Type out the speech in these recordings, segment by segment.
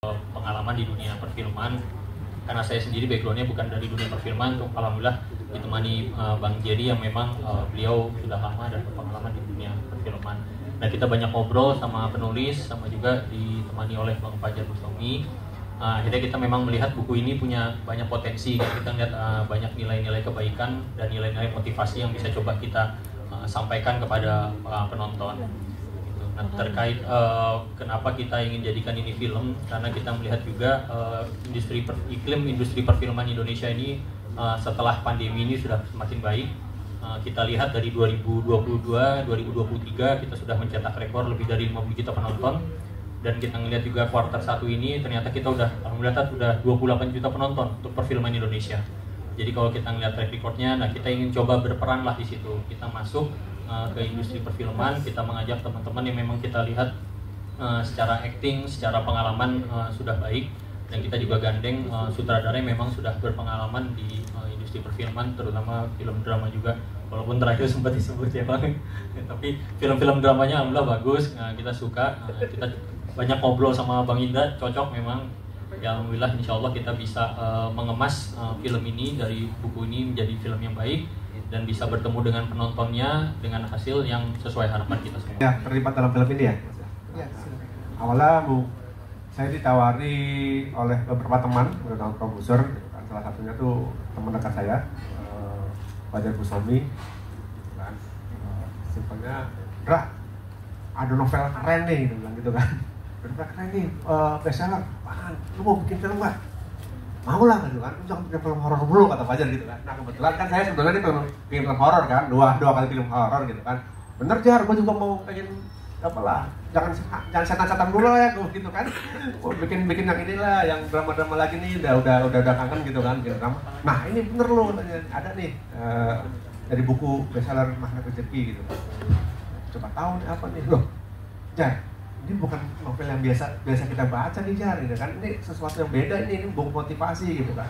pengalaman di dunia perfilman, karena saya sendiri backgroundnya bukan dari dunia perfilman. Untuk alhamdulillah ditemani Bang Jerry yang memang beliau sudah lama dan berpengalaman di dunia perfilman. Nah, kita banyak ngobrol sama penulis, sama juga ditemani oleh Bang Fajar Bustomi. Akhirnya kita memang melihat buku ini punya banyak potensi. Kita lihat banyak nilai-nilai kebaikan dan nilai-nilai motivasi yang bisa coba kita sampaikan kepada penonton. Nah, terkait kenapa kita ingin jadikan ini film, karena kita melihat juga iklim industri perfilman Indonesia ini setelah pandemi ini sudah semakin baik. Kita lihat dari 2022, 2023 kita sudah mencetak rekor lebih dari 50 juta penonton, dan kita melihat juga kuartal 1 ini ternyata kita udah 28 juta penonton untuk perfilman Indonesia. Jadi kalau kita ngelihat track recordnya, nah kita ingin coba berperan lah di situ. Kita masuk ke industri perfilman, kita mengajak teman-teman yang memang kita lihat secara acting, secara pengalaman sudah baik, dan kita juga gandeng sutradara yang memang sudah berpengalaman di industri perfilman, terutama film drama juga, walaupun terakhir sempat disebut ya Bang. Tapi film-film dramanya alhamdulillah bagus, kita suka. Kita banyak ngobrol sama Bang Indra, cocok memang. Ya alhamdulillah, insya Allah kita bisa mengemas film ini dari buku ini menjadi film yang baik dan bisa bertemu dengan penontonnya dengan hasil yang sesuai harapan kita semua. Ya, terlibat dalam film ini ya? Ya, awalnya saya ditawari oleh beberapa teman, beberapa produser, salah satunya tuh teman dekat saya, Fajar Bustomi. Simpelnya, Dra, ada novel keren nih, bilang gitu kan. Novel keren nih, bestseller, apaan? Lu mau bikin film nggak? Mau lah gitu kan, jangan bikin film horor dulu, kata Fajar gitu kan. Nah kebetulan kan saya sebetulnya ini bikin film horor kan, dua kali film horor gitu kan. Bener Jar, gue juga mau pengen apalah, jangan setan-setan dulu ya, gue gitu kan. Gue bikin yang inilah, yang drama-drama lagi nih, udah kangen gitu kan, bikin drama. Nah ini bener loh, ada nih dari buku bestseller Magnet Rezeki gitu. Coba tahu nih apa nih loh, Jar. Ini bukan novel yang biasa kita baca nih Jar, gitu kan. Ini sesuatu yang beda, ini buku motivasi gitu kan.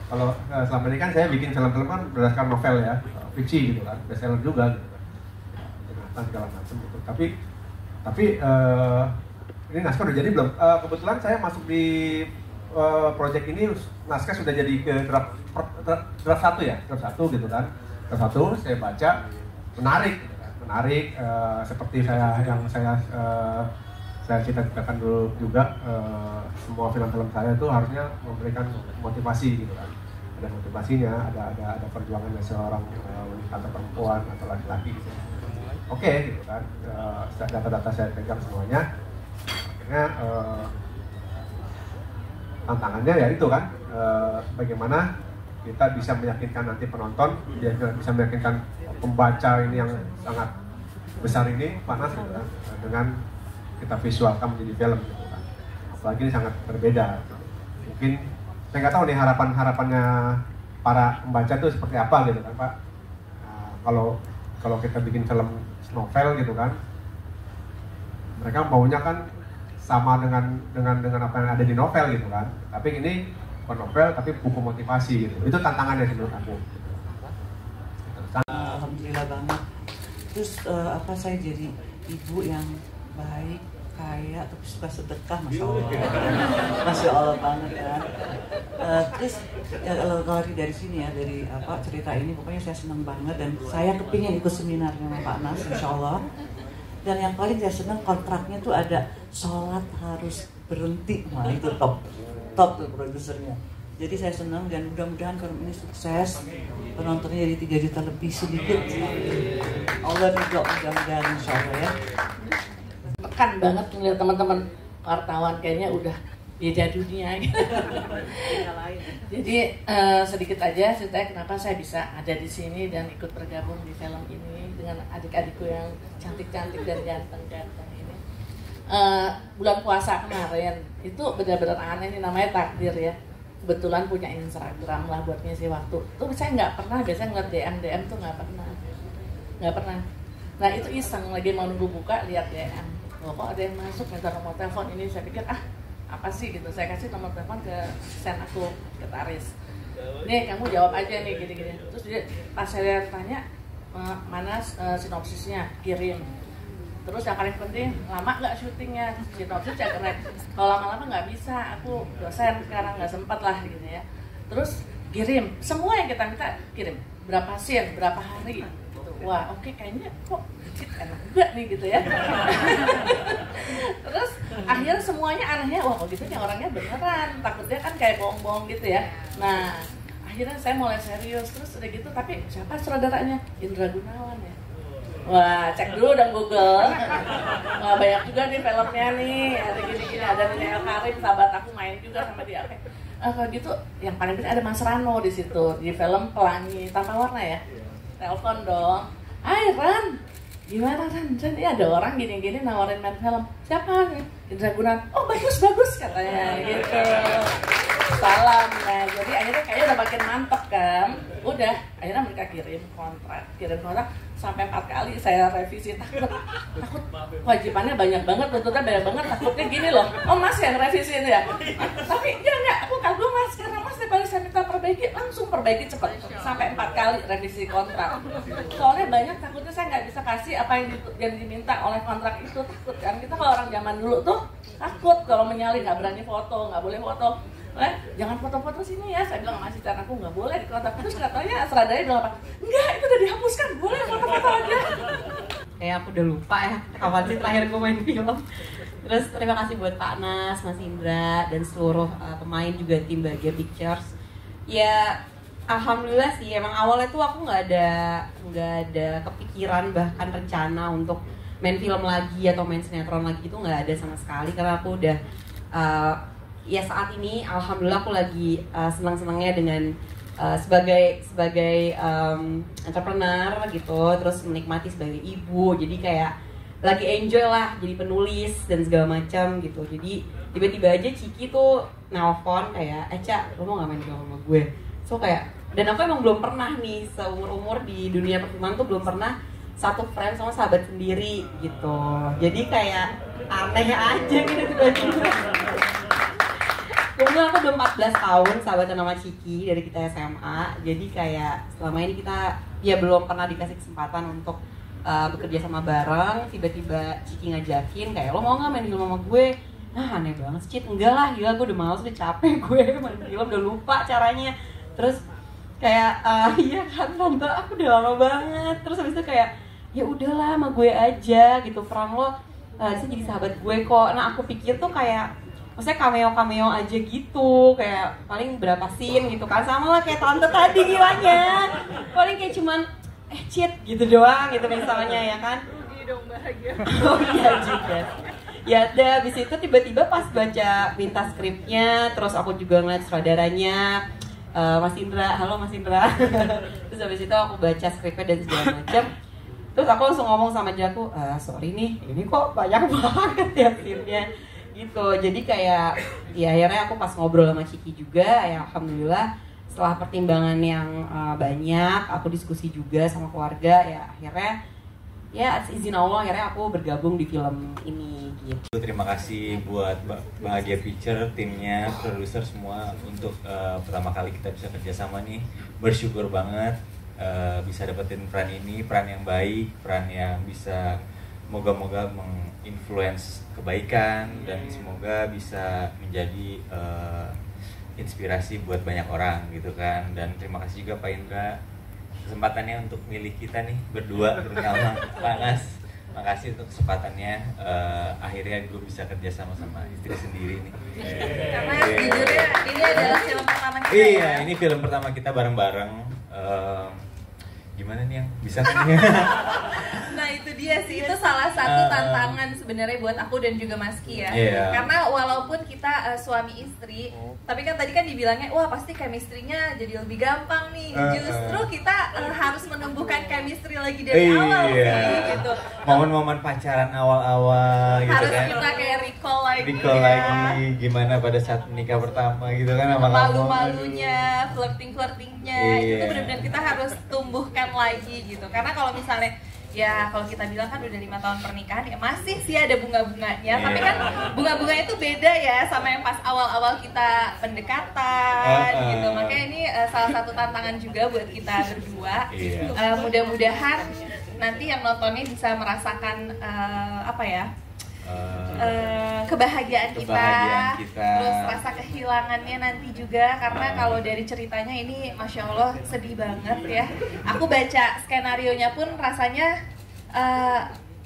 Kalau selama ini kan saya bikin film-film kan berdasarkan novel ya, fiksi gitu kan, bestseller juga gitu kan. Jonathan segala macam gitu. Tapi ini naskah udah jadi belum? Kebetulan saya masuk di project ini, naskah sudah jadi ke draft 1 ya, draft 1 gitu kan. Draft 1 saya baca, menarik gitu kan. Menarik, seperti saya cita-citakan dulu juga, semua film-film saya itu harusnya memberikan motivasi gitu kan. Ada motivasinya, ada perjuangan dari seorang wanita atau perempuan atau laki-laki gitu. Oke, gitu kan. Data-data saya pegang semuanya. Akhirnya tantangannya ya itu kan, bagaimana kita bisa meyakinkan nanti penonton, bisa meyakinkan pembaca ini yang sangat besar ini, panas gitu kan, dengan kita visualkan menjadi film gitu kan. Apalagi ini sangat berbeda. Mungkin saya nggak tahu nih harapannya para pembaca itu seperti apa gitu kan Pak. Kalau kita bikin film novel gitu kan, mereka maunya kan sama dengan apa yang ada di novel gitu kan. Tapi ini bukan novel tapi buku motivasi gitu. Itu tantangannya menurut aku. Alhamdulillah banget. Terus saya jadi ibu yang baik, kaya, tapi suka sedekah, masya Allah, masya Allah banget ya. Terus ya, kalau dari sini ya, dari cerita ini, pokoknya saya senang banget dan saya kepingin ikut seminarnya sama Pak Nas, insya Allah. Dan yang paling saya senang kontraknya tuh ada sholat harus berhenti, nah itu top tuh produsernya. Jadi saya senang dan mudah-mudahan film ini sukses, penontonnya jadi 3 juta lebih sedikit. Allah ridho, mudah-mudahan insya Allah ya. Tekan banget ngeliat teman-teman wartawan kayaknya udah beda dunia gitu. Jadi sedikit aja ceritanya kenapa saya bisa ada di sini dan ikut bergabung di film ini dengan adik-adikku yang cantik-cantik dan ganteng-ganteng ini. Bulan puasa kemarin itu benar-benar aneh, ini namanya takdir ya. Kebetulan punya Instagram lah buat ngisi waktu. Tuh saya nggak pernah, biasanya ngeliat DM tuh nggak pernah. Nah itu iseng lagi mau nunggu buka lihat DM. Loh, kok ada yang masuk minta nomor telepon ini, saya pikir apa sih gitu. Saya kasih nomor telepon ke sen aku, ke Taris. Nih kamu jawab aja nih gini-gini. Terus dia pas saya tanya mana sinopsisnya, kirim. Terus yang paling penting, lama nggak syutingnya, sinopsis ya keren. Kalau lama-lama nggak bisa, aku dosen sekarang nggak sempat lah gitu ya. Terus kirim, semua yang kita minta kirim. Berapa scene, berapa hari. Wah oke, kayaknya kok enak juga nih gitu ya. Terus akhirnya semuanya anehnya, wah kok gitu nih orangnya beneran. Takutnya kan kayak bohong-bohong gitu ya. Nah akhirnya saya mulai serius, terus udah gitu, tapi siapa sutradaranya? Indra Gunawan ya. Wah, cek dulu dong Google. Wah, banyak juga nih filmnya nih. Ada gini-gini, ada Nel Karim, sahabat aku main juga sama dia. Kalau gitu, yang paling penting ada Mas Rano di situ di film Pelangi Tanpa Warna ya. Telepon dong. Hai Ran, gimana Ran? Ini ada orang gini-gini nawarin main film. Siapa nih? Indra Gunawan. Oh bagus katanya gitu. Salam. Nah, jadi akhirnya kayaknya udah makin mantep kan. Udah, akhirnya mereka kirim kontrak sampai 4 kali saya revisi, takut kewajibannya banyak banget, tuntutan banyak banget, takutnya gini loh, oh mas yang revisiin ya, tapi enggak, aku kagum mas, karena mas tiap kali saya minta perbaiki, langsung perbaiki cepet, sampai 4 kali revisi kontrak, soalnya banyak takutnya saya nggak bisa kasih apa yang diminta oleh kontrak itu, takut kan, kita kalau orang zaman dulu tuh takut kalau menyalin, nggak berani foto, nggak boleh foto. Jangan foto-foto sini ya, saya bilang sama asisten aku nggak boleh di kontrak. Terus katanya sutradaranya bilang apa? Enggak, itu udah dihapuskan, boleh foto-foto aja. Kayak aku udah lupa ya kapan sih terakhir gue main film. Terus terima kasih buat Pak Nas, Mas Indra, dan seluruh pemain juga tim Bahagia Pictures. Ya alhamdulillah sih, emang awalnya tuh aku nggak ada kepikiran bahkan rencana untuk main film lagi atau main sinetron lagi, itu nggak ada sama sekali, karena aku udah ya saat ini alhamdulillah aku lagi senang-senangnya dengan sebagai entrepreneur gitu, terus menikmati sebagai ibu, jadi kayak lagi enjoy lah jadi penulis dan segala macam gitu. Jadi tiba-tiba aja Ciki tuh nelfon kayak, Ca, lo mau nggak main film sama gue? So kayak, dan aku emang belum pernah nih seumur-umur di dunia perfilman tuh belum pernah satu frame sama sahabat sendiri gitu. Jadi kayak aneh aja gitu tiba-tiba. Kemudian aku udah 14 tahun sahabatan sama Ciki dari kita SMA. Jadi kayak selama ini kita ya belum pernah dikasih kesempatan untuk bekerja sama bareng. Tiba-tiba Ciki ngajakin kayak, lo mau gak main film sama gue? Nah aneh banget Cik, enggak lah, gila gue udah males, udah capek gue main film, udah lupa caranya. Terus kayak, iya kan tante, aku udah lama banget. Terus habis itu kayak, ya udahlah sama gue aja gitu, peran lo bisa jadi sahabat gue kok. Nah aku pikir tuh kayak maksudnya cameo aja gitu, kayak paling berapa scene gitu kan, sama lah kayak tante tadi gilanya, paling kayak cuman cheat gitu doang gitu misalnya ya kan. Dong bahagia. Oh iya juga. Ya udah abis itu tiba-tiba pas baca minta skripnya, terus aku juga ngeliat sutradaranya Mas Indra, halo Mas Indra. Terus abis itu aku baca skripnya dan segala macam. Terus aku langsung ngomong sama Jaku, sorry nih, ini kok banyak banget ya scene-nya gitu. Jadi kayak ya akhirnya aku pas ngobrol sama Ciki juga ya alhamdulillah setelah pertimbangan yang banyak, aku diskusi juga sama keluarga, ya akhirnya ya izin Allah akhirnya aku bergabung di film ini gitu. Terima kasih buat Bahagia Picture, timnya, produser semua untuk pertama kali kita bisa kerjasama nih. Bersyukur banget bisa dapetin peran ini, peran yang baik, peran yang bisa moga-moga menginfluence kebaikan dan semoga bisa menjadi inspirasi buat banyak orang gitu kan. Dan terima kasih juga Pak Indra kesempatannya untuk milih kita nih berdua, terutama Pak Nas. Makasih untuk kesempatannya, akhirnya gue bisa kerja sama istri sendiri nih. Karena jujurnya ini adalah film pertama kita. Iya, ini film pertama kita bareng-bareng. Gimana nih yang bisa kan? Nah itu dia sih, itu salah satu tantangan sebenarnya buat aku dan juga Mas Ki ya. Karena walaupun kita suami istri, tapi kan tadi kan dibilangnya wah pasti chemistry-nya jadi lebih gampang nih. Justru kita harus menumbuhkan chemistry lagi dari awal sih gitu. Momen-momen pacaran awal-awal gitu harus kan. Harus kita kayak recall lagi gimana pada saat menikah pertama gitu kan, sama malu-malunya, flirting-flirtingnya, itu benar-benar kita harus tumbuhkan lagi gitu. Karena kalau misalnya ya kalau kita bilang kan udah 5 tahun pernikahan ya masih sih ada bunga-bunganya, tapi kan bunga-bunganya itu beda ya sama yang pas awal-awal kita pendekatan gitu. Makanya ini salah satu tantangan juga buat kita berdua. Mudah-mudahan nanti yang nontonnya bisa merasakan kebahagiaan kita, terus rasa kehilangannya nanti juga, karena kalau dari ceritanya ini Masya Allah sedih banget ya. Aku baca skenarionya pun rasanya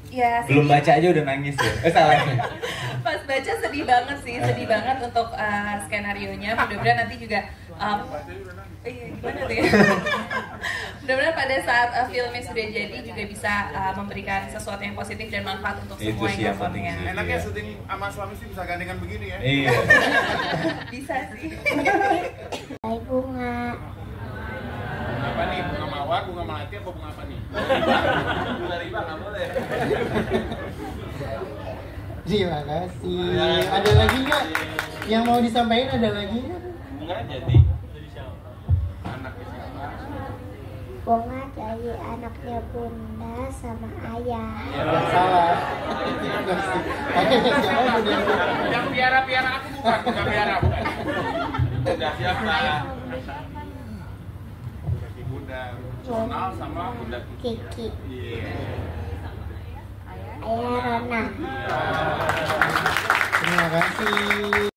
ya belum baca aja udah nangis ya. Salah. Pas baca sedih banget sih, sedih banget untuk skenarionya. Mudah-mudahan nanti juga gimana tuh ya? Mudah-mudahan pada saat filmnya sudah jadi juga bisa memberikan sesuatu yang positif dan manfaat untuk semua yang nontonnya. Enaknya syuting sama suami sih bisa gandengan begini ya? Iya. Bisa sih. Hai bunga. Apa nih? Bunga mawar, bunga melati, apa bunga apa nih? Bunga riba nggak boleh. Terima kasih. Ada lagi nggak yang mau disampaikan? Ada lagi nggak? Bunga jadi. Anaknya siapa? Bunga dari anaknya bunda sama ayah. Ya, salah. Terima kasih. Ayahnya siapa? Bunda. Yang piara-piara aku bukan piara bukan. Udah siapa? Bunda Ronald sama Bunda Kiki. Iya. Ayah Rona. Terima kasih.